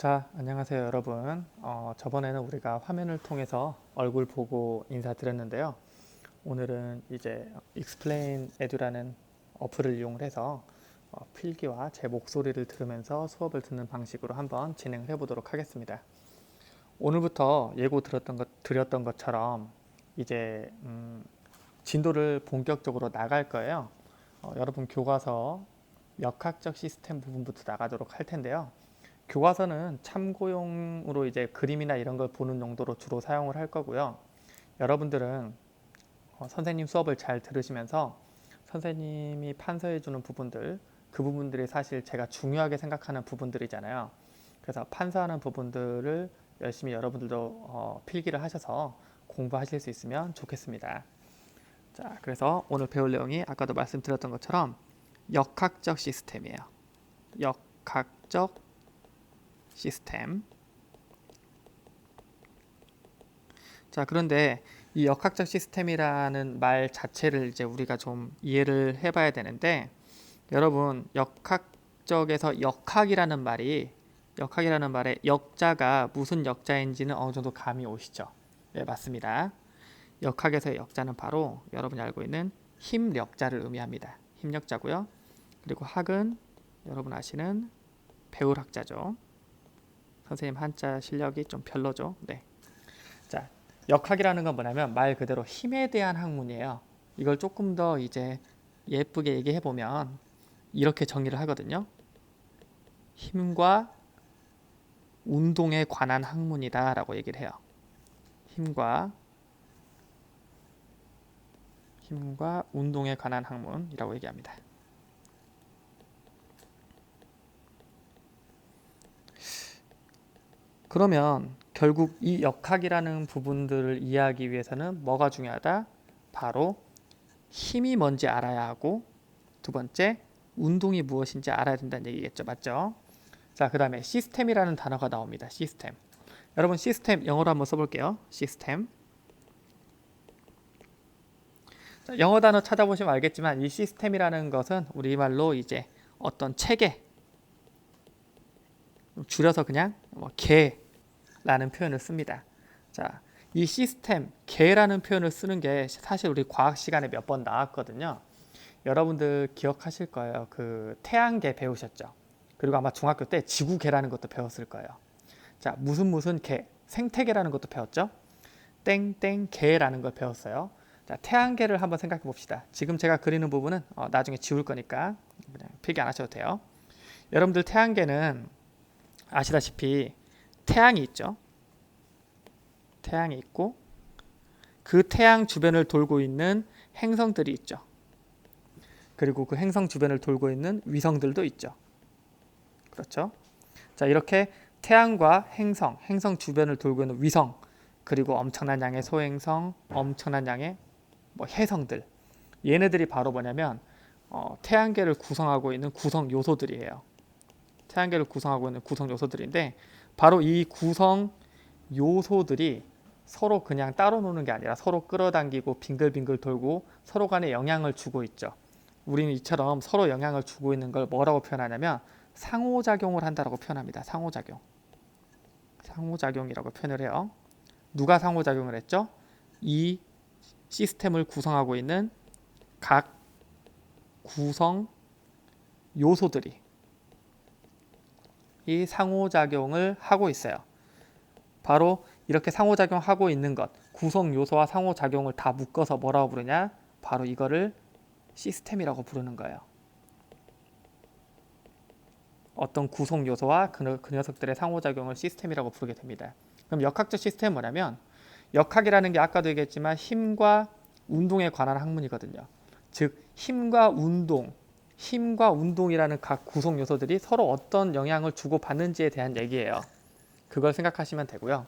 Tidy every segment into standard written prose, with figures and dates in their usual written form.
자, 안녕하세요 여러분. 저번에는 우리가 화면을 통해서 얼굴 보고 인사드렸는데요. 오늘은 이제 Explain Edu라는 어플을 이용해서 필기와 제 목소리를 들으면서 수업을 듣는 방식으로 한번 진행을 해보도록 하겠습니다. 오늘부터 드렸던 것처럼 이제 진도를 본격적으로 나갈 거예요. 여러분 교과서 역학적 시스템 부분부터 나가도록 할 텐데요. 교과서는 참고용으로 이제 그림이나 이런 걸 보는 용도로 주로 사용을 할 거고요. 여러분들은 선생님 수업을 잘 들으시면서 선생님이 판서해 주는 부분들, 그 부분들이 사실 제가 중요하게 생각하는 부분들이잖아요. 그래서 판서하는 부분들을 열심히 여러분들도 필기를 하셔서 공부하실 수 있으면 좋겠습니다. 자, 그래서 오늘 배울 내용이 아까도 말씀드렸던 것처럼 역학적 시스템이에요. 역학적 시스템. 자, 그런데 이 역학적 시스템이라는 말 자체를 이제 우리가 좀 이해를 해봐야 되는데, 여러분 역학적에서 역학이라는 말의 역자가 무슨 역자인지는 어느 정도 감이 오시죠? 네, 맞습니다. 역학에서의 역자는 바로 여러분이 알고 있는 힘력자를 의미합니다. 힘력자고요. 그리고 학은 여러분 아시는 배울학자죠. 선생님 한자 실력이 좀 별로죠. 네. 자, 역학이라는 건 뭐냐면 말 그대로 힘에 대한 학문이에요. 이걸 조금 더 이제 예쁘게 얘기해 보면 이렇게 정의를 하거든요. 힘과 운동에 관한 학문이다라고 얘기를 해요. 힘과 운동에 관한 학문이라고 얘기합니다. 그러면 결국 이 역학이라는 부분들을 이해하기 위해서는 뭐가 중요하다? 바로 힘이 뭔지 알아야 하고, 두 번째 운동이 무엇인지 알아야 된다는 얘기겠죠. 맞죠? 자, 그 다음에 시스템이라는 단어가 나옵니다. 시스템. 여러분 시스템 영어로 한번 써볼게요. 시스템. 자, 영어 단어 찾아보시면 알겠지만 이 시스템이라는 것은 우리말로 이제 어떤 체계, 줄여서 그냥 개라는 표현을 씁니다. 자, 이 시스템, 개라는 표현을 쓰는 게 사실 우리 과학 시간에 몇 번 나왔거든요. 여러분들 기억하실 거예요. 그 태양계 배우셨죠? 그리고 아마 중학교 때 지구계라는 것도 배웠을 거예요. 자, 무슨 개, 생태계라는 것도 배웠죠? 땡땡개라는 걸 배웠어요. 자, 태양계를 한번 생각해 봅시다. 지금 제가 그리는 부분은 나중에 지울 거니까 그냥 필기 안 하셔도 돼요. 여러분들 태양계는 아시다시피 태양이 있죠. 태양이 있고 그 태양 주변을 돌고 있는 행성들이 있죠. 그리고 그 행성 주변을 돌고 있는 위성들도 있죠. 그렇죠? 자, 이렇게 태양과 행성 주변을 돌고 있는 위성, 그리고 엄청난 양의 소행성, 엄청난 양의 해성들, 얘네들이 바로 뭐냐면 태양계를 구성하고 있는 구성 요소들이에요. 태양계를 구성하고 있는 구성 요소들인데, 바로 이 구성 요소들이 서로 그냥 따로 노는 게 아니라 서로 끌어당기고 빙글빙글 돌고 서로 간에 영향을 주고 있죠. 우리는 이처럼 서로 영향을 주고 있는 걸 뭐라고 표현하냐면 상호작용을 한다라고 표현합니다. 상호작용이라고 표현을 해요. 누가 상호작용을 했죠? 이 시스템을 구성하고 있는 각 구성 요소들이 이 상호작용을 하고 있어요. 바로 이렇게 상호작용하고 있는 것, 구성 요소와 상호작용을 다 묶어서 뭐라고 부르냐? 바로 이거를 시스템이라고 부르는 거예요. 어떤 구성 요소와 그 녀석들의 상호작용을 시스템이라고 부르게 됩니다. 그럼 역학적 시스템은 뭐냐면, 역학이라는 게 아까도 얘기했지만 힘과 운동에 관한 학문이거든요. 즉 힘과 운동이라는 각 구성 요소들이 서로 어떤 영향을 주고받는지에 대한 얘기예요. 그걸 생각하시면 되고요.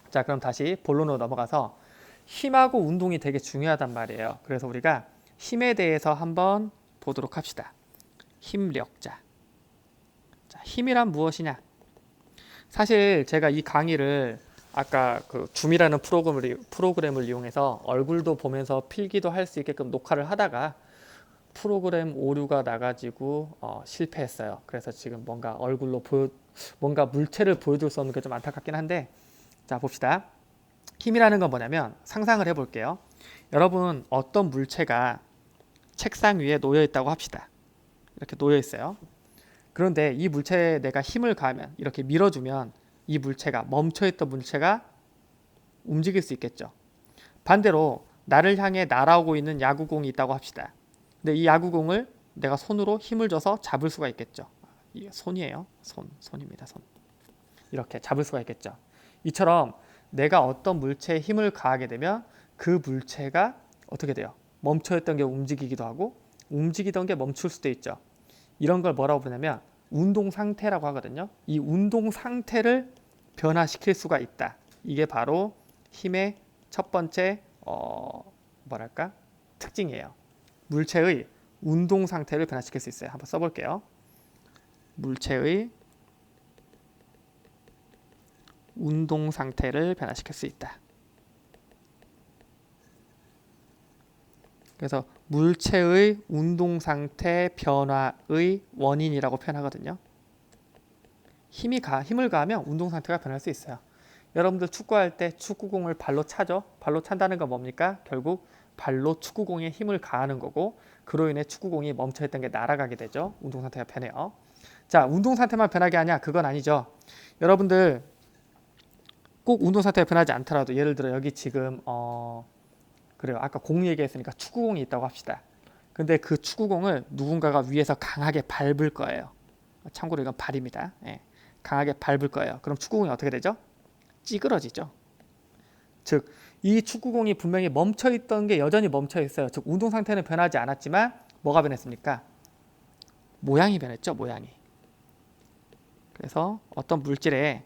자, 그럼 다시 본론으로 넘어가서 힘하고 운동이 되게 중요하단 말이에요. 그래서 우리가 힘에 대해서 한번 보도록 합시다. 힘력자. 자, 힘이란 무엇이냐? 사실 제가 이 강의를 아까 그 줌이라는 프로그램을 이용해서 얼굴도 보면서 필기도 할 수 있게끔 녹화를 하다가 프로그램 오류가 나가지고 실패했어요. 그래서 지금 뭔가 뭔가 물체를 보여줄 수 없는 게 좀 안타깝긴 한데, 자 봅시다. 힘이라는 건 뭐냐면 상상을 해볼게요. 여러분 어떤 물체가 책상 위에 놓여 있다고 합시다. 이렇게 놓여 있어요. 그런데 이 물체에 내가 힘을 가하면, 이렇게 밀어주면 이 물체가, 멈춰있던 물체가 움직일 수 있겠죠. 반대로 나를 향해 날아오고 있는 야구공이 있다고 합시다. 근데 이 야구공을 내가 손으로 힘을 줘서 잡을 수가 있겠죠. 이게 손이에요. 손입니다. 손. 이렇게 잡을 수가 있겠죠. 이처럼 내가 어떤 물체에 힘을 가하게 되면 그 물체가 어떻게 돼요? 멈춰있던 게 움직이기도 하고 움직이던 게 멈출 수도 있죠. 이런 걸 뭐라고 부르냐면 운동 상태라고 하거든요. 이 운동 상태를 변화시킬 수가 있다. 이게 바로 힘의 첫 번째 뭐랄까? 특징이에요. 물체의 운동 상태를 변화시킬 수 있어요. 한번 써볼게요. 물체의 운동 상태를 변화시킬 수 있다. 그래서 물체의 운동 상태 변화의 원인이라고 표현하거든요. 힘을 가하면 운동 상태가 변할 수 있어요. 여러분들 축구할 때 축구공을 발로 차죠. 발로 찬다는 건 뭡니까? 결국 발로 축구공에 힘을 가하는 거고, 그로 인해 축구공이 멈춰있던 게 날아가게 되죠. 운동 상태가 변해요. 자, 운동 상태만 변하게 하냐? 그건 아니죠. 여러분들 꼭 운동 상태가 변하지 않더라도, 예를 들어 여기 지금 그래요. 아까 공 얘기했으니까 축구공이 있다고 합시다. 근데 그 축구공을 누군가가 위에서 강하게 밟을 거예요. 참고로 이건 발입니다. 예. 강하게 밟을 거예요. 그럼 축구공이 어떻게 되죠? 찌그러지죠. 즉, 이 축구공이 분명히 멈춰있던 게 여전히 멈춰있어요. 즉, 운동 상태는 변하지 않았지만 뭐가 변했습니까? 모양이 변했죠. 모양이. 그래서 어떤 물질의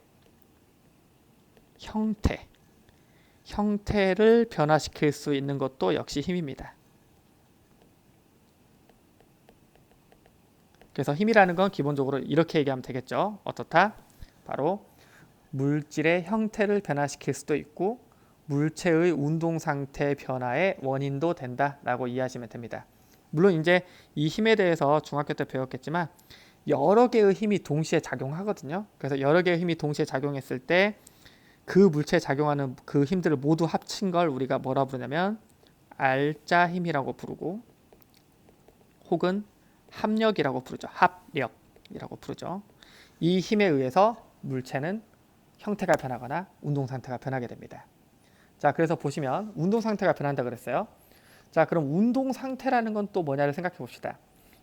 형태를 변화시킬 수 있는 것도 역시 힘입니다. 그래서 힘이라는 건 기본적으로 이렇게 얘기하면 되겠죠. 어떻다? 바로 물질의 형태를 변화시킬 수도 있고 물체의 운동 상태 변화의 원인도 된다라고 이해하시면 됩니다. 물론 이제 이 힘에 대해서 중학교 때 배웠겠지만 여러 개의 힘이 동시에 작용하거든요. 그래서 여러 개의 힘이 동시에 작용했을 때 그 물체에 작용하는 그 힘들을 모두 합친 걸 우리가 뭐라 부르냐면 알짜 힘이라고 부르고, 혹은 합력이라고 부르죠. 합력이라고 부르죠. 이 힘에 의해서 물체는 형태가 변하거나 운동 상태가 변하게 됩니다. 자, 그래서 보시면 운동 상태가 변한다 그랬어요. 자, 그럼 운동 상태라는 건 또 뭐냐를 생각해 봅시다.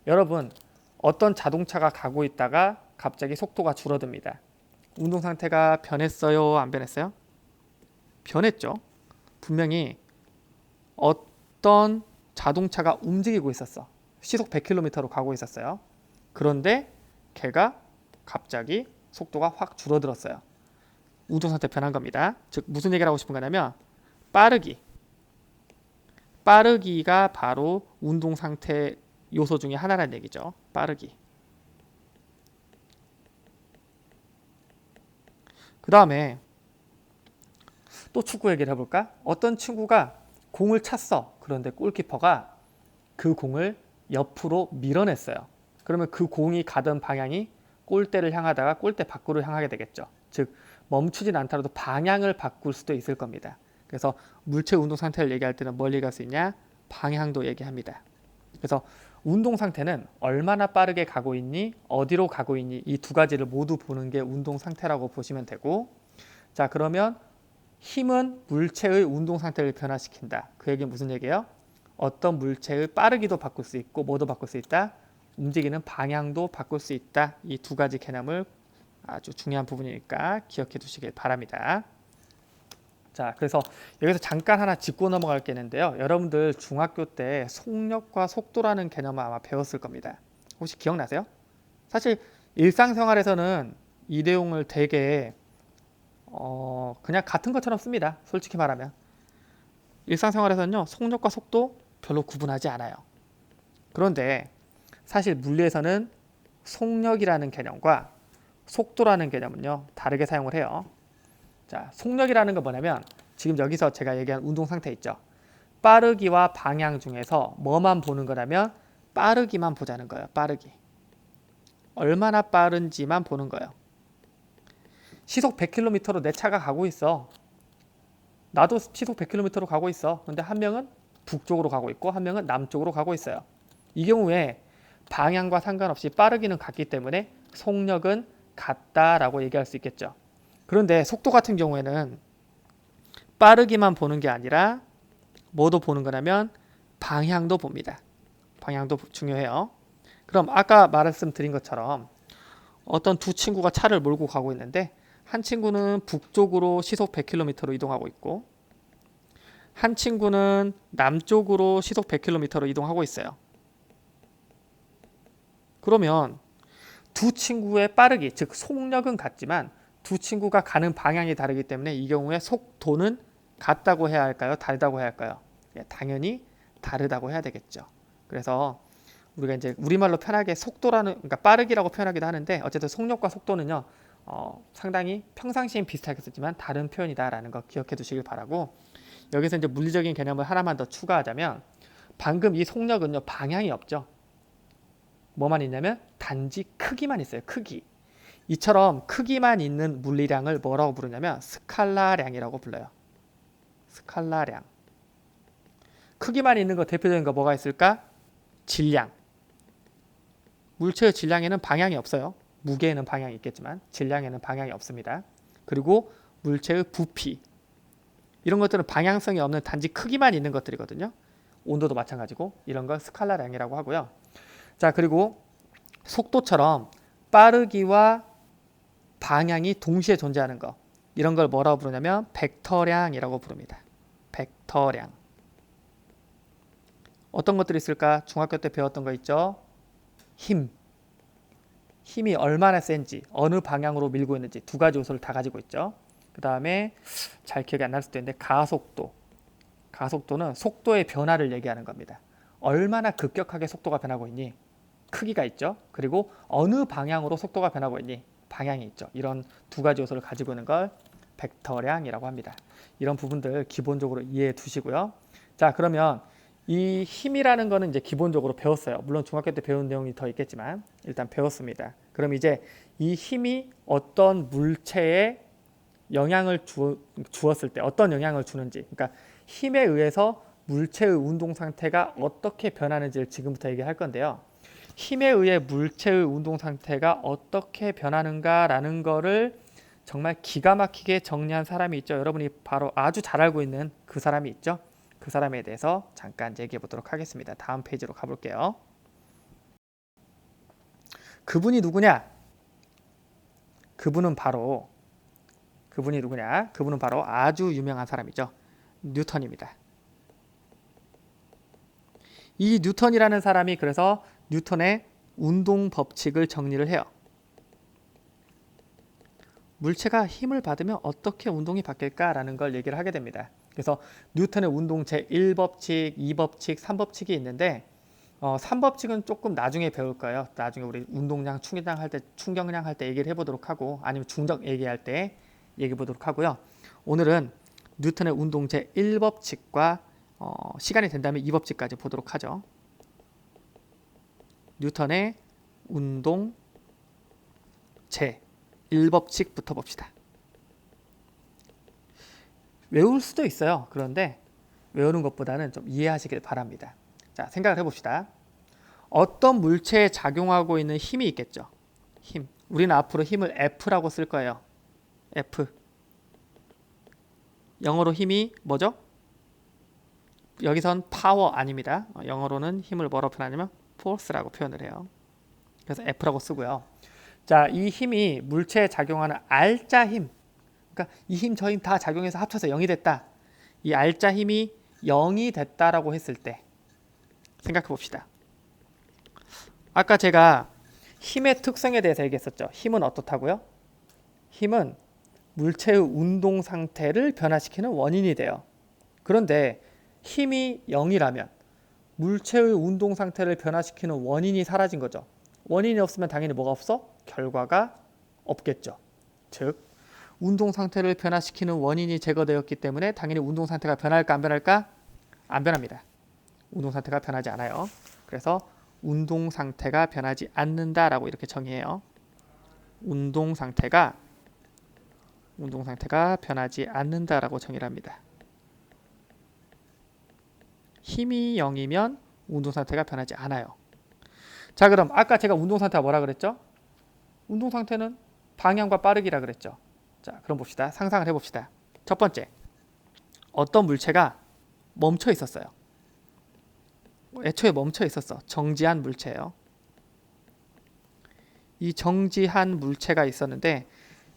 여러분, 어떤 자동차가 가고 있다가 갑자기 속도가 줄어듭니다. 운동 상태가 변했어요? 안 변했어요? 변했죠. 분명히 어떤 자동차가 움직이고 있었어. 시속 100km로 가고 있었어요. 그런데 걔가 갑자기 속도가 확 줄어들었어요. 운동 상태 변한 겁니다. 즉 무슨 얘기를 하고 싶은 거냐면 빠르기가 바로 운동 상태 요소 중에 하나라는 얘기죠. 빠르기. 그 다음에 또 축구 얘기를 해볼까? 어떤 친구가 공을 찼어. 그런데 골키퍼가 그 공을 옆으로 밀어냈어요. 그러면 그 공이 가던 방향이 골대를 향하다가 골대 밖으로 향하게 되겠죠. 즉 멈추진 않더라도 방향을 바꿀 수도 있을 겁니다. 그래서 물체 운동 상태를 얘기할 때는 뭘 얘기할 수 있냐? 방향도 얘기합니다. 그래서 운동 상태는 얼마나 빠르게 가고 있니, 어디로 가고 있니, 이 두 가지를 모두 보는 게 운동 상태라고 보시면 되고, 자, 그러면 힘은 물체의 운동 상태를 변화시킨다. 그 얘기는 무슨 얘기예요? 어떤 물체의 빠르기도 바꿀 수 있고 뭐도 바꿀 수 있다? 움직이는 방향도 바꿀 수 있다. 이 두 가지 개념을 아주 중요한 부분이니까 기억해 두시길 바랍니다. 자, 그래서 여기서 잠깐 하나 짚고 넘어갈 게 있는데요. 여러분들 중학교 때 속력과 속도라는 개념을 아마 배웠을 겁니다. 혹시 기억나세요? 사실 일상생활에서는 이 내용을 되게 그냥 같은 것처럼 씁니다. 솔직히 말하면. 일상생활에서는요, 속력과 속도 별로 구분하지 않아요. 그런데 사실 물리에서는 속력이라는 개념과 속도라는 개념은요, 다르게 사용을 해요. 자, 속력이라는 건 뭐냐면 지금 여기서 제가 얘기한 운동 상태 있죠. 빠르기와 방향 중에서 뭐만 보는 거냐면 빠르기만 보자는 거예요. 빠르기. 얼마나 빠른지만 보는 거예요. 시속 100km로 내 차가 가고 있어. 나도 시속 100km로 가고 있어. 근데 한 명은 북쪽으로 가고 있고 한 명은 남쪽으로 가고 있어요. 이 경우에 방향과 상관없이 빠르기는 같기 때문에 속력은 같다라고 얘기할 수 있겠죠. 그런데 속도 같은 경우에는 빠르기만 보는 게 아니라 뭐도 보는 거냐면 방향도 봅니다. 방향도 중요해요. 그럼 아까 말씀드린 것처럼 어떤 두 친구가 차를 몰고 가고 있는데 한 친구는 북쪽으로 시속 100km로 이동하고 있고 한 친구는 남쪽으로 시속 100km로 이동하고 있어요. 그러면 두 친구의 빠르기, 즉 속력은 같지만 두 친구가 가는 방향이 다르기 때문에 이 경우에 속도는 같다고 해야 할까요? 다르다고 해야 할까요? 당연히 다르다고 해야 되겠죠. 그래서 우리가 이제 우리말로 편하게 속도라는, 그러니까 빠르기라고 표현하기도 하는데 어쨌든 속력과 속도는요, 상당히 평상시엔 비슷하게 쓰지만 다른 표현이다라는 거 기억해 두시길 바라고, 여기서 이제 물리적인 개념을 하나만 더 추가하자면 방금 이 속력은요, 방향이 없죠. 뭐만 있냐면 단지 크기만 있어요. 크기. 이처럼 크기만 있는 물리량을 뭐라고 부르냐면 스칼라량이라고 불러요. 스칼라량. 크기만 있는 거 대표적인 거 뭐가 있을까? 질량. 물체의 질량에는 방향이 없어요. 무게에는 방향이 있겠지만 질량에는 방향이 없습니다. 그리고 물체의 부피. 이런 것들은 방향성이 없는 단지 크기만 있는 것들이거든요. 온도도 마찬가지고 이런 걸 스칼라량이라고 하고요. 자, 그리고 속도처럼 빠르기와 방향이 동시에 존재하는 거, 이런 걸 뭐라고 부르냐면 벡터량이라고 부릅니다. 벡터량. 어떤 것들이 있을까? 중학교 때 배웠던 거 있죠? 힘. 힘이 얼마나 센지, 어느 방향으로 밀고 있는지 두 가지 요소를 다 가지고 있죠. 그 다음에 잘 기억이 안 날 수도 있는데 가속도. 가속도는 속도의 변화를 얘기하는 겁니다. 얼마나 급격하게 속도가 변하고 있니? 크기가 있죠. 그리고 어느 방향으로 속도가 변하고 있니? 방향이 있죠. 이런 두 가지 요소를 가지고 있는 걸 벡터량이라고 합니다. 이런 부분들 기본적으로 이해해 두시고요. 자, 그러면 이 힘이라는 거는 이제 기본적으로 배웠어요. 물론 중학교 때 배운 내용이 더 있겠지만 일단 배웠습니다. 그럼 이제 이 힘이 어떤 물체에 영향을 주었을 때 어떤 영향을 주는지, 그러니까 힘에 의해서 물체의 운동 상태가 어떻게 변하는지를 지금부터 얘기할 건데요. 힘에 의해 물체의 운동 상태가 어떻게 변하는가라는 거를 정말 기가 막히게 정리한 사람이 있죠. 여러분이 바로 아주 잘 알고 있는 그 사람이 있죠. 그 사람에 대해서 잠깐 얘기해 보도록 하겠습니다. 다음 페이지로 가볼게요. 그분이 누구냐? 그분은 바로 아주 유명한 사람이죠. 뉴턴입니다. 이 뉴턴이라는 사람이 그래서 뉴턴의 운동 법칙을 정리를 해요. 물체가 힘을 받으면 어떻게 운동이 바뀔까라는 걸 얘기를 하게 됩니다. 그래서 뉴턴의 운동 제1법칙, 2법칙, 3법칙이 있는데 3법칙은 조금 나중에 배울 거예요. 나중에 우리 운동량, 충격량 할 때 얘기를 해보도록 하고, 아니면 중력 얘기할 때 얘기해 보도록 하고요. 오늘은 뉴턴의 운동 제1법칙과 시간이 된다면 2법칙까지 보도록 하죠. 뉴턴의 운동 제1법칙부터 봅시다. 외울 수도 있어요. 그런데 외우는 것보다는 좀 이해하시길 바랍니다. 자, 생각을 해봅시다. 어떤 물체에 작용하고 있는 힘이 있겠죠. 힘. 우리는 앞으로 힘을 F라고 쓸 거예요. F. 영어로 힘이 뭐죠? 여기선 파워 아닙니다. 영어로는 힘을 뭐라고 표현하냐면 force라고 표현을 해요. 그래서 F라고 쓰고요. 자, 이 힘이 물체에 작용하는 알짜 힘. 그러니까 이 힘, 저 힘 다 작용해서 합쳐서 0이 됐다. 이 알짜 힘이 0이 됐다라고 했을 때 생각해 봅시다. 아까 제가 힘의 특성에 대해서 얘기했었죠. 힘은 어떻다고요? 힘은 물체의 운동 상태를 변화시키는 원인이 돼요. 그런데 힘이 0이라면 물체의 운동 상태를 변화시키는 원인이 사라진 거죠. 원인이 없으면 당연히 뭐가 없어? 결과가 없겠죠. 즉 운동 상태를 변화시키는 원인이 제거되었기 때문에 당연히 운동 상태가 변할까 안 변할까? 안 변합니다. 운동 상태가 변하지 않아요. 그래서 운동 상태가 변하지 않는다라고 이렇게 정의해요. 운동 상태가 변하지 않는다라고 정의를 합니다. 힘이 0이면 운동 상태가 변하지 않아요. 자, 그럼 아까 제가 운동 상태가 뭐라 그랬죠? 운동 상태는 방향과 빠르기라 그랬죠. 자, 그럼 봅시다. 상상을 해봅시다. 첫 번째, 어떤 물체가 멈춰 있었어요. 애초에 멈춰 있었어. 정지한 물체예요. 이 정지한 물체가 있었는데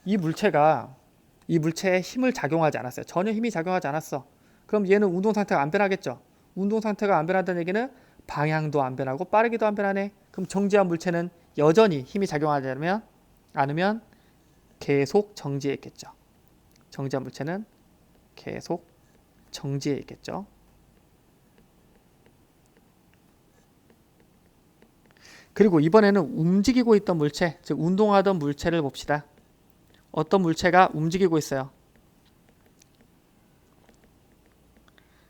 이 물체에 힘을 작용하지 않았어요. 전혀 힘이 작용하지 않았어. 그럼 얘는 운동 상태가 안 변하겠죠. 운동 상태가 안 변한다는 얘기는 방향도 안 변하고 빠르기도 안 변하네. 그럼 정지한 물체는 여전히 힘이 작용하지 않으면 계속 정지해 있겠죠. 정지한 물체는 계속 정지해 있겠죠. 그리고 이번에는 움직이고 있던 물체, 즉 운동하던 물체를 봅시다. 어떤 물체가 움직이고 있어요.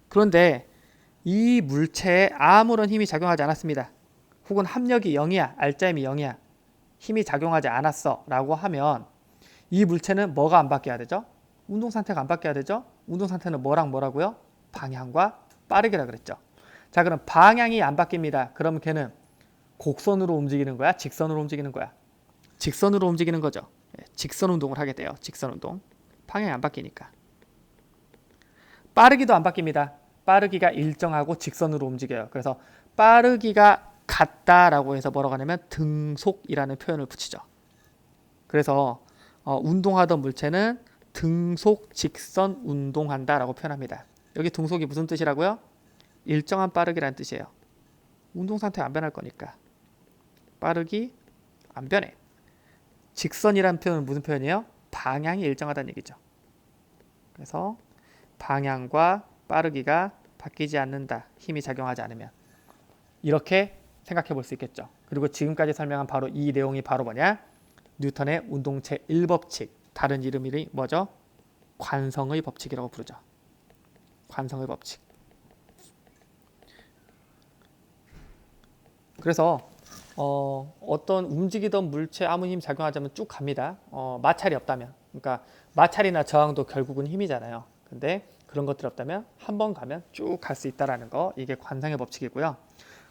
그런데 이 물체에 아무런 힘이 작용하지 않았습니다. 혹은 합력이 0이야, 알짜임이 0이야, 힘이 작용하지 않았어 라고 하면 이 물체는 뭐가 안 바뀌어야 되죠? 운동 상태가 안 바뀌어야 되죠? 운동 상태는 뭐라고요? 방향과 빠르기라 그랬죠. 자, 그럼 방향이 안 바뀝니다. 그럼 걔는 곡선으로 움직이는 거야? 직선으로 움직이는 거야? 직선으로 움직이는 거죠. 직선 운동을 하게 돼요. 직선 운동. 방향이 안 바뀌니까. 빠르기도 안 바뀝니다. 빠르기가 일정하고 직선으로 움직여요. 그래서 빠르기가 같다라고 해서 뭐라고 하냐면 등속이라는 표현을 붙이죠. 그래서 운동하던 물체는 등속 직선 운동한다라고 표현합니다. 여기 등속이 무슨 뜻이라고요? 일정한 빠르기라는 뜻이에요. 운동 상태 안 변할 거니까. 빠르기 안 변해. 직선이라는 표현은 무슨 표현이에요? 방향이 일정하다는 얘기죠. 그래서 방향과 빠르기가 바뀌지 않는다. 힘이 작용하지 않으면. 이렇게 생각해 볼 수 있겠죠. 그리고 지금까지 설명한 바로 이 내용이 바로 뭐냐? 뉴턴의 운동체 1법칙. 다른 이름이 뭐죠? 관성의 법칙이라고 부르죠. 관성의 법칙. 그래서 어떤 움직이던 물체 아무 힘 작용하자면 쭉 갑니다. 마찰이 없다면. 그러니까 마찰이나 저항도 결국은 힘이잖아요. 근데 그런 것들이 없다면 한 번 가면 쭉 갈 수 있다라는 거. 이게 관성의 법칙이고요.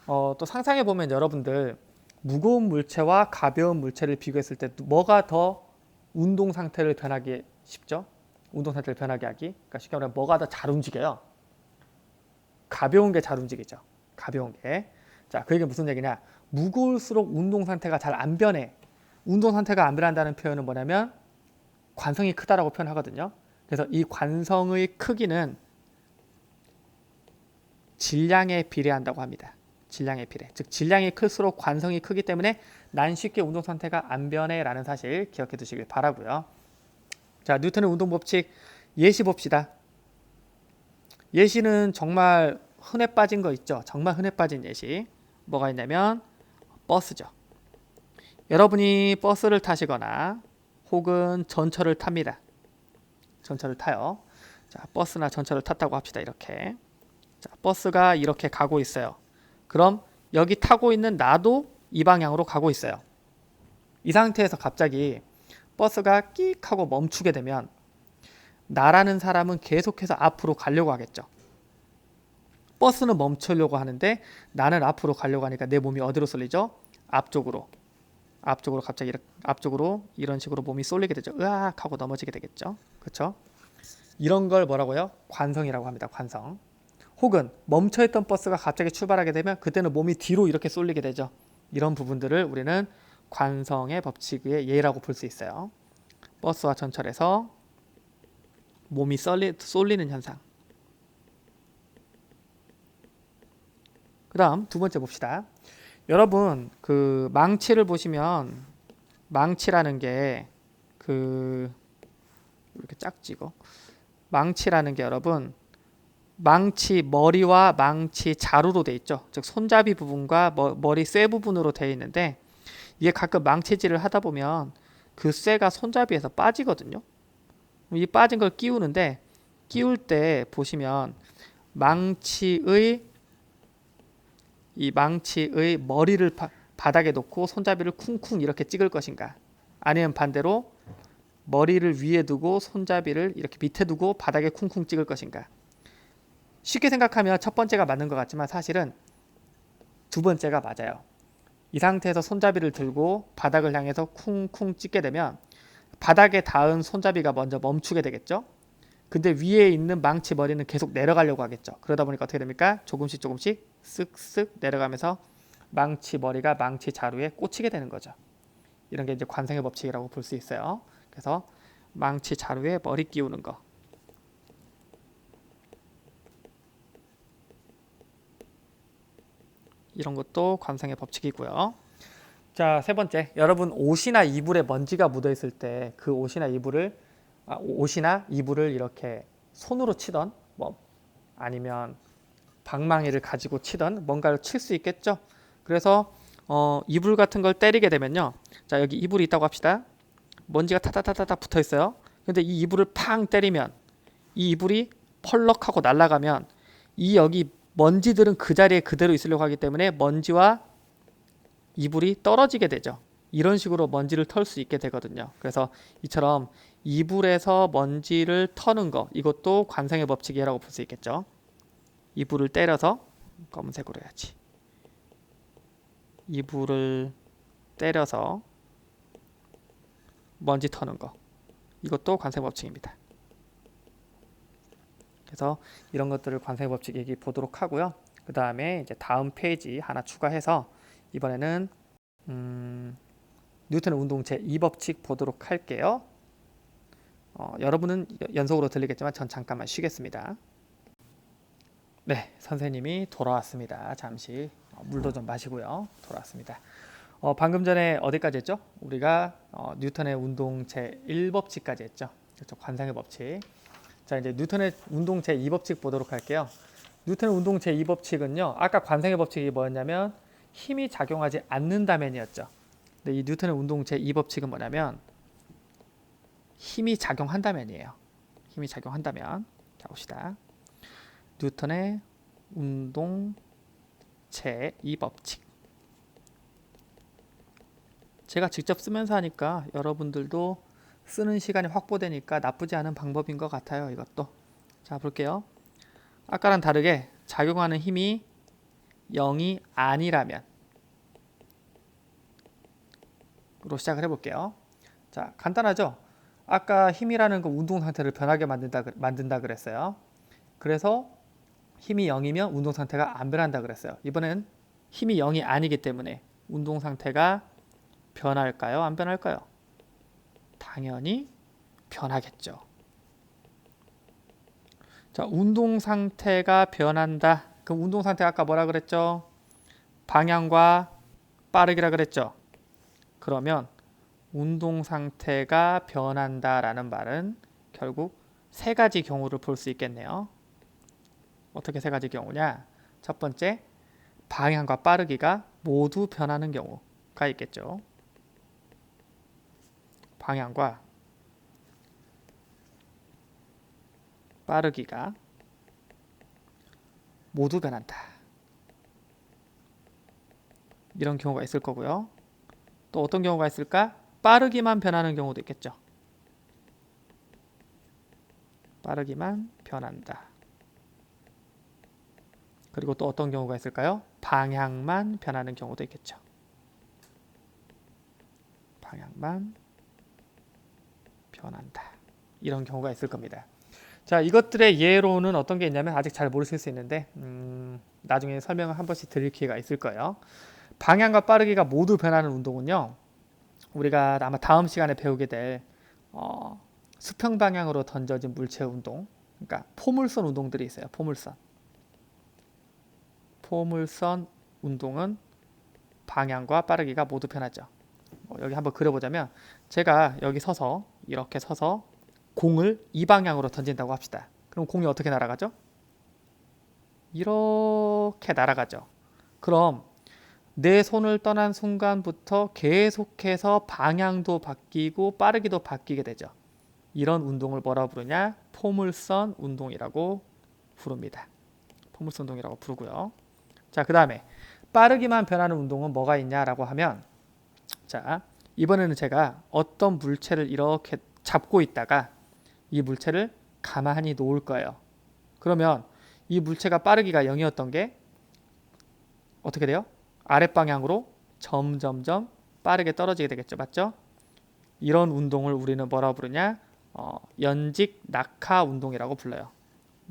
또 상상해 보면 여러분들 무거운 물체와 가벼운 물체를 비교했을 때 뭐가 더 운동 상태를 변하기 쉽죠? 운동 상태를 변하게 하기. 그러니까 쉽게 말하면 뭐가 더 잘 움직여요? 가벼운 게 잘 움직이죠. 가벼운 게. 자, 그 얘기는 무슨 얘기냐? 무거울수록 운동 상태가 잘 안 변해. 운동 상태가 안 변한다는 표현은 뭐냐면 관성이 크다라고 표현하거든요. 그래서 이 관성의 크기는 질량에 비례한다고 합니다. 질량에 비례. 즉 질량이 클수록 관성이 크기 때문에 난 쉽게 운동 상태가 안 변해라는 사실 기억해 두시길 바라고요. 자, 뉴턴의 운동 법칙 예시 봅시다. 예시는 정말 흔해 빠진 거 있죠. 정말 흔해 빠진 예시. 뭐가 있냐면 버스죠. 여러분이 버스를 타시거나 혹은 전철을 탑니다. 전철을 타요. 자, 버스나 전철을 탔다고 합시다. 이렇게. 자, 버스가 이렇게 가고 있어요. 그럼 여기 타고 있는 나도 이 방향으로 가고 있어요. 이 상태에서 갑자기 버스가 끽 하고 멈추게 되면 나라는 사람은 계속해서 앞으로 가려고 하겠죠. 버스는 멈추려고 하는데 나는 앞으로 가려고 하니까 내 몸이 어디로 쏠리죠? 앞쪽으로 갑자기 앞쪽으로 이런 식으로 몸이 쏠리게 되죠. 으악 하고 넘어지게 되겠죠. 그렇죠? 이런 걸 뭐라고요? 관성이라고 합니다. 관성. 혹은 멈춰있던 버스가 갑자기 출발하게 되면 그때는 몸이 뒤로 이렇게 쏠리게 되죠. 이런 부분들을 우리는 관성의 법칙의 예라고 볼 수 있어요. 버스와 전철에서 몸이 쏠리는 현상. 그 다음 두 번째 봅시다. 여러분 그 망치를 보시면 망치라는 게 이렇게 짝지 이거. 망치라는 게 여러분 망치 머리와 망치 자루로 돼 있죠. 즉 손잡이 부분과 머리 쇠 부분으로 되어 있는데 이게 가끔 망치질을 하다 보면 그 쇠가 손잡이에서 빠지거든요. 이 빠진 걸 끼우는데 끼울 때 보시면 망치의 이 망치의 머리를 바닥에 놓고 손잡이를 쿵쿵 이렇게 찍을 것인가? 아니면 반대로 머리를 위에 두고 손잡이를 이렇게 밑에 두고 바닥에 쿵쿵 찍을 것인가? 쉽게 생각하면 첫 번째가 맞는 것 같지만 사실은 두 번째가 맞아요. 이 상태에서 손잡이를 들고 바닥을 향해서 쿵쿵 찍게 되면 바닥에 닿은 손잡이가 먼저 멈추게 되겠죠. 근데 위에 있는 망치 머리는 계속 내려가려고 하겠죠. 그러다 보니까 어떻게 됩니까? 조금씩 쓱쓱 내려가면서 망치 머리가 망치 자루에 꽂히게 되는 거죠. 이런 게 이제 관성의 법칙이라고 볼 수 있어요. 그래서 망치 자루에 머리 끼우는 거. 이런 것도 관성의 법칙이고요. 자, 세 번째. 여러분 옷이나 이불에 먼지가 묻어 있을 때 그 옷이나 이불을 이렇게 손으로 치던 뭐 아니면 방망이를 가지고 치던 뭔가를 칠 수 있겠죠. 그래서 이불 같은 걸 때리게 되면요. 자, 여기 이불이 있다고 합시다. 먼지가 타다타다타 붙어 있어요. 근데 이 이불을 팡 때리면 이 이불이 펄럭하고 날아가면 이 여기 먼지들은 그 자리에 그대로 있으려고 하기 때문에 먼지와 이불이 떨어지게 되죠. 이런 식으로 먼지를 털 수 있게 되거든요. 그래서 이처럼 이불에서 먼지를 터는 거, 이것도 관성의 법칙이라고 볼 수 있겠죠. 이불을 때려서 검은색으로 해야지. 이불을 때려서 먼지 터는 거, 이것도 관성의 법칙입니다. 그래서 이런 것들을 관성의 법칙 얘기 보도록 하고요. 그 다음에 이제 다음 페이지 하나 추가해서 이번에는 뉴턴의 운동 제2법칙 보도록 할게요. 여러분은 연속으로 들리겠지만 전 잠깐만 쉬겠습니다. 네, 선생님이 돌아왔습니다. 잠시 물도 좀 마시고요. 돌아왔습니다. 방금 전에 어디까지 했죠? 우리가 뉴턴의 운동 제1법칙까지 했죠. 그렇죠? 관성의 법칙. 자, 이제 뉴턴의 운동 제2법칙 보도록 할게요. 뉴턴의 운동 제2법칙은요. 아까 관성의 법칙이 뭐였냐면 힘이 작용하지 않는다면이었죠. 근데 이 뉴턴의 운동 제2법칙은 뭐냐면 힘이 작용한다면이에요. 힘이 작용한다면. 자, 봅시다. 뉴턴의 운동 제2법칙. 제가 직접 쓰면서 하니까 여러분들도 쓰는 시간이 확보되니까 나쁘지 않은 방법인 것 같아요. 이것도. 자, 볼게요. 아까랑 다르게 작용하는 힘이 0이 아니라면 으로 시작을 해볼게요. 자, 간단하죠? 아까 힘이라는 거 운동 상태를 변하게 만든다 그랬어요. 그래서 힘이 0이면 운동 상태가 안 변한다 그랬어요. 이번엔 힘이 0이 아니기 때문에 운동 상태가 변할까요? 안 변할까요? 당연히 변하겠죠. 자, 운동 상태가 변한다. 그럼 운동 상태 아까 뭐라 그랬죠? 방향과 빠르기라 그랬죠. 그러면 운동 상태가 변한다라는 말은 결국 세 가지 경우를 볼 수 있겠네요. 어떻게 세 가지 경우냐? 첫 번째, 방향과 빠르기가 모두 변하는 경우가 있겠죠. 방향과 빠르기가 모두 변한다. 이런 경우가 있을 거고요. 또 어떤 경우가 있을까? 빠르기만 변하는 경우도 있겠죠. 빠르기만 변한다. 그리고 또 어떤 경우가 있을까요? 방향만 변하는 경우도 있겠죠. 방향만 변한다. 이런 경우가 있을 겁니다. 자, 이것들의 예로는 어떤 게 있냐면 아직 잘 모르실 수 있는데 나중에 설명을 한 번씩 드릴 기회가 있을 거예요. 방향과 빠르기가 모두 변하는 운동은요. 우리가 아마 다음 시간에 배우게 될 수평 방향으로 던져진 물체 운동, 그러니까 포물선 운동들이 있어요. 포물선 운동은 방향과 빠르기가 모두 변하죠. 여기 한번 그려보자면 제가 여기 서서 이렇게 서서 공을 이 방향으로 던진다고 합시다. 그럼 공이 어떻게 날아가죠? 이렇게 날아가죠. 그럼 내 손을 떠난 순간부터 계속해서 방향도 바뀌고 빠르기도 바뀌게 되죠. 이런 운동을 뭐라고 부르냐? 포물선 운동이라고 부릅니다. 포물선 운동이라고 부르고요. 자, 그 다음에 빠르기만 변하는 운동은 뭐가 있냐라고 하면, 자, 이번에는 제가 어떤 물체를 이렇게 잡고 있다가 이 물체를 가만히 놓을 거예요. 그러면 이 물체가 빠르기가 0이었던 게 어떻게 돼요? 아랫방향으로 점점점 빠르게 떨어지게 되겠죠. 맞죠? 이런 운동을 우리는 뭐라고 부르냐? 연직 낙하 운동이라고 불러요.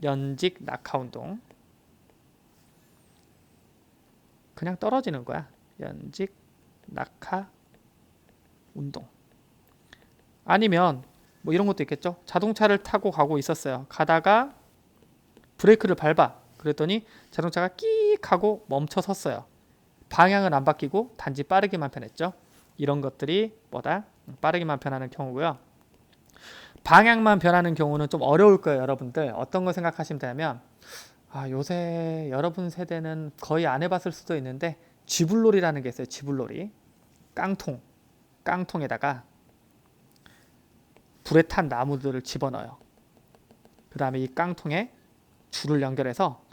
연직 낙하 운동. 그냥 떨어지는 거야. 연직 낙하 운동. 아니면 뭐 이런 것도 있겠죠. 자동차를 타고 가고 있었어요. 가다가 브레이크를 밟아. 그랬더니 자동차가 끼익 하고 멈춰 섰어요. 방향은 안 바뀌고 단지 빠르게만 변했죠. 이런 것들이 뭐다? 빠르게만 변하는 경우고요. 방향만 변하는 경우는 좀 어려울 거예요, 여러분들. 어떤 거 생각하시면 되냐면, 요새 여러분 세대는 거의 안 해봤을 수도 있는데 쥐불놀이라는 게 있어요. 쥐불놀이. 깡통에다가 불에 탄 나무들을 집어넣어요. 그 다음에 이 깡통에 줄을 연결해서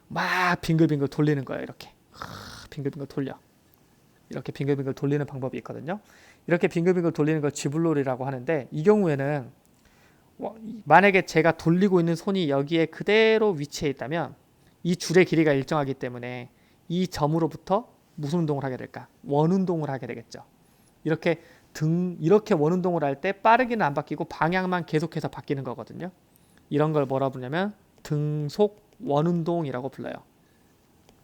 막 빙글빙글 돌리는 거예요. 이렇게 빙글빙글 돌려. 이렇게 빙글빙글 돌리는 방법이 있거든요. 이렇게 빙글빙글 돌리는 걸 쥐불놀이라고 하는데, 이 경우에는 만약에 제가 돌리고 있는 손이 여기에 그대로 위치해 있다면 이 줄의 길이가 일정하기 때문에 이 점으로부터 무슨 운동을 하게 될까? 원운동을 하게 되겠죠. 이렇게 원운동을 할 때 빠르게는 안 바뀌고 방향만 계속해서 바뀌는 거거든요. 이런 걸 뭐라 부르냐면 등속 원운동이라고 불러요.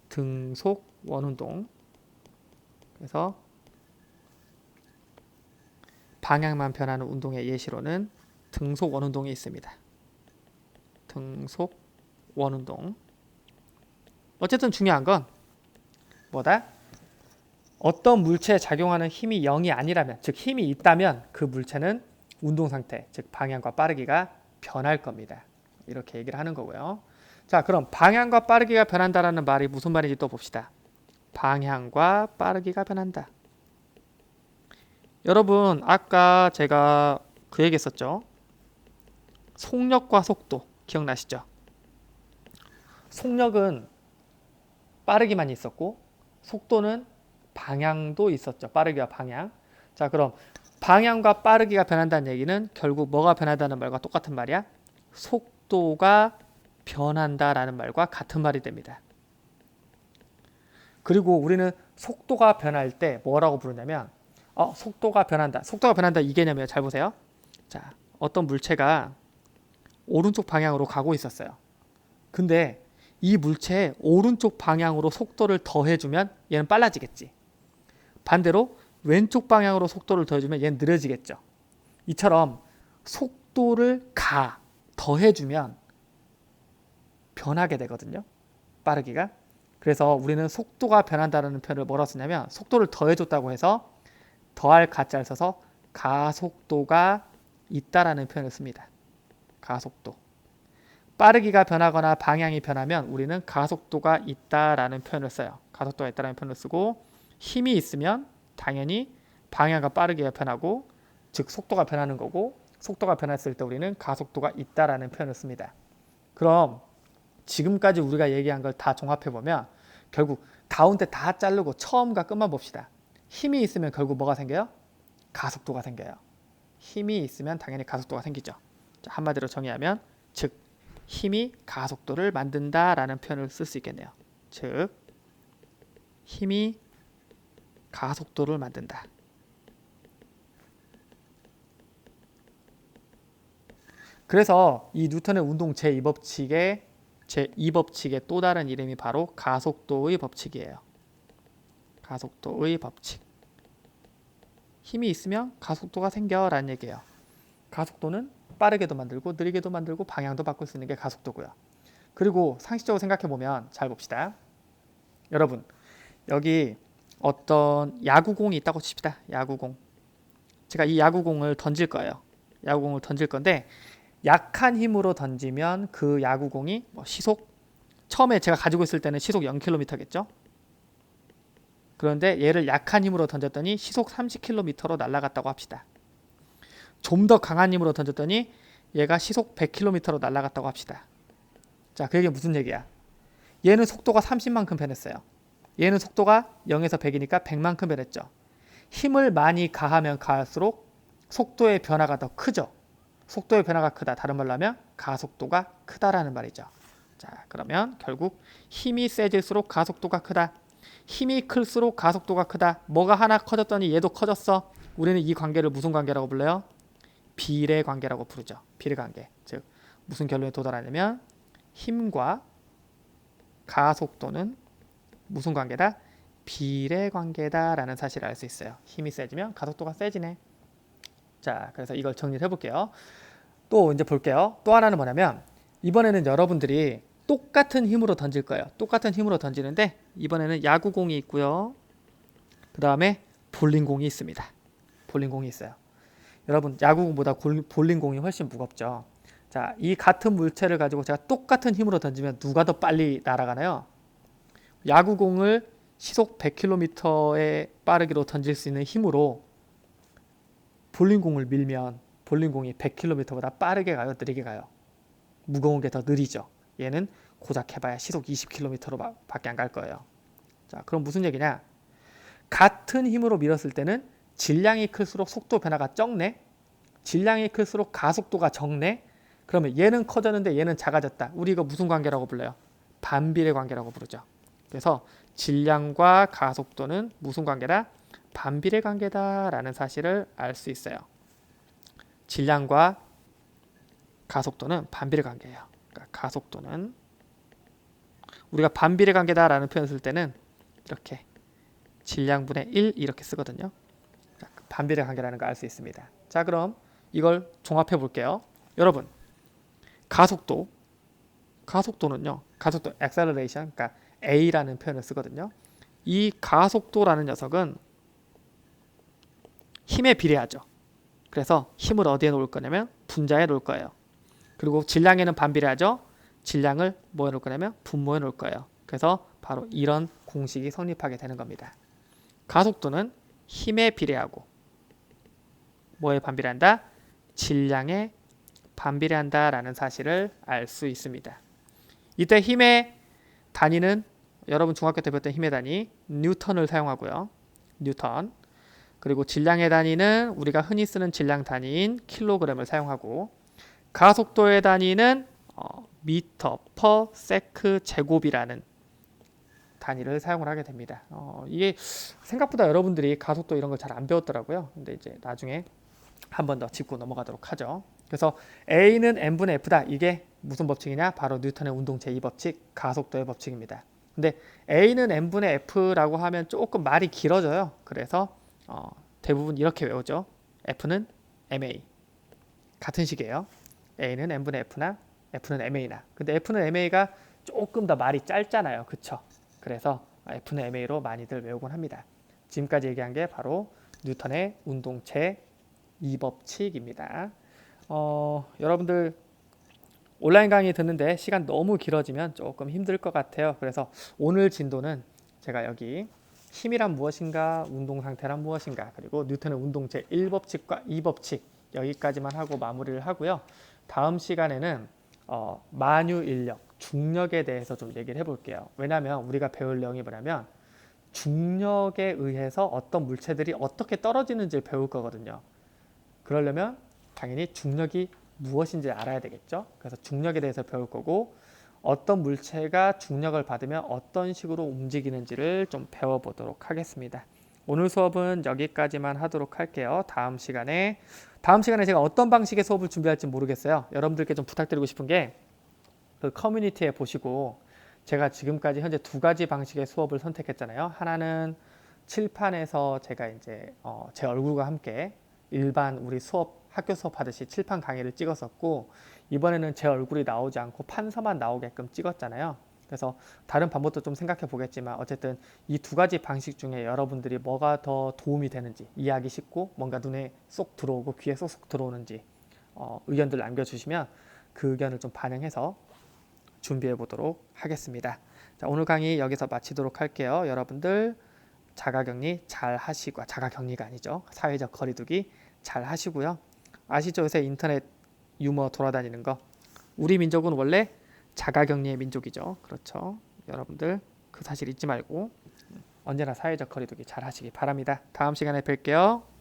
등속 원운동. 그래서 방향만 변하는 운동의 예시로는 등속 원운동이 있습니다. 등속 원운동. 어쨌든 중요한 건 뭐다? 어떤 물체에 작용하는 힘이 0이 아니라면, 즉 힘이 있다면 그 물체는 운동 상태, 즉 방향과 빠르기가 변할 겁니다. 이렇게 얘기를 하는 거고요. 자, 그럼 방향과 빠르기가 변한다라는 말이 무슨 말인지 또 봅시다. 방향과 빠르기가 변한다. 여러분, 아까 제가 그 얘기 했었죠. 속력과 속도 기억나시죠? 속력은 빠르기만 있었고 속도는 방향도 있었죠. 빠르기와 방향. 자, 그럼 방향과 빠르기가 변한다는 얘기는 결국 뭐가 변한다는 말과 똑같은 말이야? 속도가 변한다라는 말과 같은 말이 됩니다. 그리고 우리는 속도가 변할 때 뭐라고 부르냐면 속도가 변한다. 속도가 변한다 이 개념이에요. 잘 보세요. 자, 어떤 물체가 오른쪽 방향으로 가고 있었어요. 근데 이 물체에 오른쪽 방향으로 속도를 더해주면 얘는 빨라지겠지. 반대로 왼쪽 방향으로 속도를 더해주면 얘는 느려지겠죠. 이처럼 속도를 더해주면 변하게 되거든요. 빠르기가. 그래서 우리는 속도가 변한다는 표현을 뭐라고 쓰냐면 속도를 더해줬다고 해서 더할 가짜를 써서 가속도가 있다라는 표현을 씁니다. 가속도. 빠르기가 변하거나 방향이 변하면 우리는 가속도가 있다라는 표현을 써요. 가속도가 있다라는 표현을 쓰고 힘이 있으면 당연히 방향과 빠르기가 변하고 즉 속도가 변하는 거고 속도가 변했을 때 우리는 가속도가 있다라는 표현을 씁니다. 그럼 지금까지 우리가 얘기한 걸 다 종합해보면 결국 가운데 다 자르고 처음과 끝만 봅시다. 힘이 있으면 결국 뭐가 생겨요? 가속도가 생겨요. 힘이 있으면 당연히 가속도가 생기죠. 자, 한마디로 정의하면 즉 힘이 가속도를 만든다라는 표현을 쓸 수 있겠네요. 즉 힘이 가속도를 만든다. 그래서 이 뉴턴의 운동 제2법칙의 또 다른 이름이 바로 가속도의 법칙이에요. 가속도의 법칙. 힘이 있으면 가속도가 생겨라는 얘기예요. 가속도는 빠르게도 만들고 느리게도 만들고 방향도 바꿀 수 있는 게 가속도고요. 그리고 상식적으로 생각해보면 잘 봅시다. 여러분, 여기 어떤 야구공이 있다고 칩시다. 야구공. 제가 이 야구공을 던질 거예요. 야구공을 던질 건데 약한 힘으로 던지면 그 야구공이 시속 처음에 제가 가지고 있을 때는 시속 0km겠죠. 그런데 얘를 약한 힘으로 던졌더니 시속 30km로 날아갔다고 합시다. 좀 더 강한 힘으로 던졌더니 얘가 시속 100km로 날아갔다고 합시다. 자, 그게 무슨 얘기야? 얘는 속도가 30만큼 변했어요. 얘는 속도가 0에서 100이니까 100만큼 변했죠. 힘을 많이 가하면 가할수록 속도의 변화가 더 크죠. 속도의 변화가 크다. 다른 말로 하면 가속도가 크다라는 말이죠. 자, 그러면 결국 힘이 세질수록 가속도가 크다. 힘이 클수록 가속도가 크다. 뭐가 하나 커졌더니 얘도 커졌어. 우리는 이 관계를 무슨 관계라고 불러요? 비례 관계라고 부르죠. 비례 관계. 즉 무슨 결론에 도달하냐면 힘과 가속도는 무슨 관계다? 비례 관계다라는 사실을 알 수 있어요. 힘이 세지면 가속도가 세지네. 자, 그래서 이걸 정리를 해볼게요. 또 이제 볼게요. 또 하나는 뭐냐면 이번에는 여러분들이 똑같은 힘으로 던질 거예요. 똑같은 힘으로 던지는데 이번에는 야구공이 있고요. 그 다음에 볼링공이 있습니다. 볼링공이 있어요. 여러분 야구공보다 볼링공이 훨씬 무겁죠. 자, 이 같은 물체를 가지고 제가 똑같은 힘으로 던지면 누가 더 빨리 날아가나요? 야구공을 시속 100km의 빠르기로 던질 수 있는 힘으로 볼링공을 밀면 볼링공이 100km보다 빠르게 가요? 느리게 가요? 무거운 게 더 느리죠. 얘는 고작 해봐야 시속 20km로 밖에 안 갈 거예요. 자, 그럼 무슨 얘기냐? 같은 힘으로 밀었을 때는 질량이 클수록 속도 변화가 적네. 질량이 클수록 가속도가 적네. 그러면 얘는 커졌는데 얘는 작아졌다. 우리 이거 무슨 관계라고 불러요? 반비례 관계라고 부르죠. 그래서 질량과 가속도는 무슨 관계다? 반비례 관계다라는 사실을 알 수 있어요. 질량과 가속도는 반비례 관계예요. 그러니까 가속도는 우리가 반비례 관계다라는 표현을 쓸 때는 이렇게 질량분의 1 이렇게 쓰거든요. 반비례 관계라는 걸 알 수 있습니다. 자, 그럼 이걸 종합해 볼게요. 여러분, 가속도는요. 가속도 acceleration, 그러니까 A라는 표현을 쓰거든요. 이 가속도라는 녀석은 힘에 비례하죠. 그래서 힘을 어디에 놓을 거냐면 분자에 놓을 거예요. 그리고 질량에는 반비례하죠. 질량을 뭐에 놓을 거냐면 분모에 놓을 거예요. 그래서 바로 이런 공식이 성립하게 되는 겁니다. 가속도는 힘에 비례하고 뭐에 반비례한다? 질량에 반비례한다라는 사실을 알 수 있습니다. 이때 힘의 단위는 여러분 중학교 때 배웠던 힘의 단위 뉴턴을 사용하고요. 뉴턴. 그리고 질량의 단위는 우리가 흔히 쓰는 질량 단위인 킬로그램을 사용하고 가속도의 단위는 미터 퍼 세크 제곱이라는 단위를 사용을 하게 됩니다. 이게 생각보다 여러분들이 가속도 이런 걸 잘 안 배웠더라고요. 근데 이제 나중에 한 번 더 짚고 넘어가도록 하죠. 그래서 A는 n분의 F다. 이게 무슨 법칙이냐? 바로 뉴턴의 운동 제2법칙, 가속도의 법칙입니다. 근데 A는 n분의 F라고 하면 조금 말이 길어져요. 그래서 대부분 이렇게 외우죠. F는 ma. 같은 식이에요. A는 n분의 F나 F는 ma나. 근데 F는 ma가 조금 더 말이 짧잖아요. 그쵸? 그래서 F는 ma로 많이들 외우곤 합니다. 지금까지 얘기한 게 바로 뉴턴의 운동체 2법칙입니다. 여러분들 온라인 강의 듣는데 시간 너무 길어지면 조금 힘들 것 같아요. 그래서 오늘 진도는 제가 여기 힘이란 무엇인가, 운동상태란 무엇인가, 그리고 뉴턴의 운동체 1법칙과 2법칙 여기까지만 하고 마무리를 하고요. 다음 시간에는 만유인력, 중력에 대해서 좀 얘기를 해볼게요. 왜냐하면 우리가 배울 내용이 뭐냐면 중력에 의해서 어떤 물체들이 어떻게 떨어지는지를 배울 거거든요. 그러려면 당연히 중력이 무엇인지 알아야 되겠죠. 그래서 중력에 대해서 배울 거고 어떤 물체가 중력을 받으면 어떤 식으로 움직이는지를 좀 배워보도록 하겠습니다. 오늘 수업은 여기까지만 하도록 할게요. 다음 시간에 제가 어떤 방식의 수업을 준비할지 모르겠어요. 여러분들께 좀 부탁드리고 싶은 게 그 커뮤니티에 보시고 제가 지금까지 현재 두 가지 방식의 수업을 선택했잖아요. 하나는 칠판에서 제가 이제 제 얼굴과 함께 일반 우리 학교 수업 하듯이 칠판 강의를 찍었었고 이번에는 제 얼굴이 나오지 않고 판서만 나오게끔 찍었잖아요. 그래서 다른 방법도 좀 생각해 보겠지만 어쨌든 이 두 가지 방식 중에 여러분들이 뭐가 더 도움이 되는지 이해하기 쉽고 뭔가 눈에 쏙 들어오고 귀에 쏙쏙 들어오는지 의견들 남겨주시면 그 의견을 좀 반영해서 준비해 보도록 하겠습니다. 자, 오늘 강의 여기서 마치도록 할게요. 여러분들 자가격리 잘 하시고 자가격리가 아니죠. 사회적 거리두기 잘 하시고요. 아시죠? 요새 인터넷 유머 돌아다니는 거. 우리 민족은 원래 자가격리의 민족이죠. 그렇죠. 여러분들 그 사실 잊지 말고 언제나 사회적 거리두기 잘 하시기 바랍니다. 다음 시간에 뵐게요.